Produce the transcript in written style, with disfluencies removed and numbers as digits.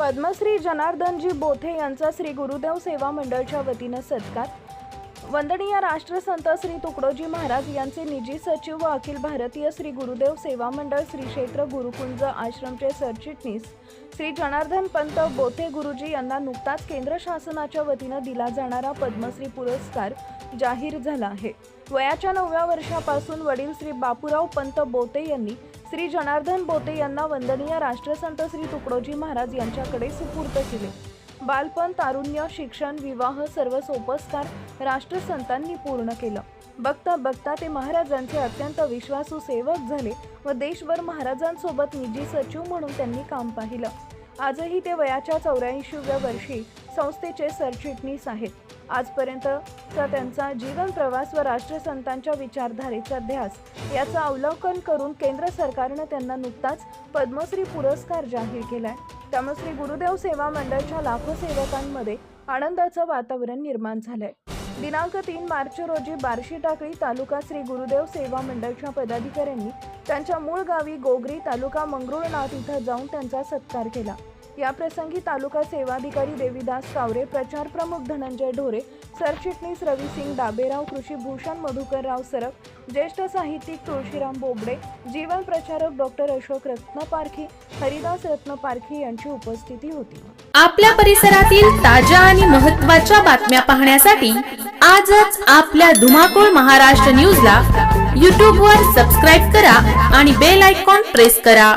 पद्मश्री जनार्दनजी बोथे यांचा श्री गुरुदेव सेवा मंडळच्या वतीने सत्कार। वंदनीय राष्ट्रसंत श्री तुकडोजी महाराज यांचे निजी सचिव व अखिल भारतीय श्री गुरुदेव सेवा मंडळ श्री क्षेत्र गुरुकुंज आश्रमचे सरचिटणीस श्री जनार्दन पंत बोथे गुरुजी यांना नुकताच केंद्र शासनाच्या वतीने दिला जाणारा पद्मश्री पुरस्कार जाहीर झाला आहे। वयाच्या 9व्या वर्षापासून वडील श्री बापूराव पंत बोथे यांनी श्री जनार्दन बोथे यांना वंदनीय राष्ट्रसंत श्री तुकडोजी महाराज यांच्याकडे सुपूर्द केले। बालपण, तारुण्य, शिक्षण, विवाह सर्व सोपस्कार राष्ट्रसंतांनी पूर्ण केलं। बघता बघता ते महाराजांचे अत्यंत विश्वासू सेवक झाले व देशभर महाराजांसोबत निजी सचिव म्हणून त्यांनी काम पाहिलं। आजही ते वयाच्या 84व्या वर्षी संस्थेचे सरचिटणीस आहेत। आजपर्यंतचा त्यांचा जीवन प्रवास व राष्ट्रसंतांच्या विचारधारेचा ध्यास याचं अवलोकन करून केंद्र सरकारने त्यांना नुकताच पद्मश्री पुरस्कार जाहीर केलाय। त्यामुळे श्री गुरुदेव सेवा मंडळच्या लाखो सेवकांमध्ये आनंदाचं वातावरण निर्माण झालंय। दिनांक 3 मार्च रोजी बार्शी टाकळी तालुका श्री गुरुदेव सेवा मंडळच्या पदाधिकाऱ्यांनी त्यांच्या मूळ गावी गोगरी तालुका मंगरुळनाथ इथं जाऊन त्यांचा सत्कार केला। या प्रसंगी तालुका सेवाधिकारी देवीदास कावरे, प्रचार प्रमुख धनंजय ढोरे, सरचिटणीस रविसिंग डाबेराव, कृषी भूषण मधुकरराव सरक, ज्येष्ठ साहित्यिक तुळशीराम बोबडे, जीवन प्रचारक डॉक्टर अशोक रत्नपारखी, हरिदास रत्नपारखी यांची उपस्थिती होती। आपल्या परिसरातील ताज्या आणि महत्त्वाच्या बातम्या पाहण्यासाठी आजच आपल्या धुमाकूळ महाराष्ट्र न्यूजला YouTube वर सबस्क्राइब करा आणि बेल आयकॉन प्रेस करा।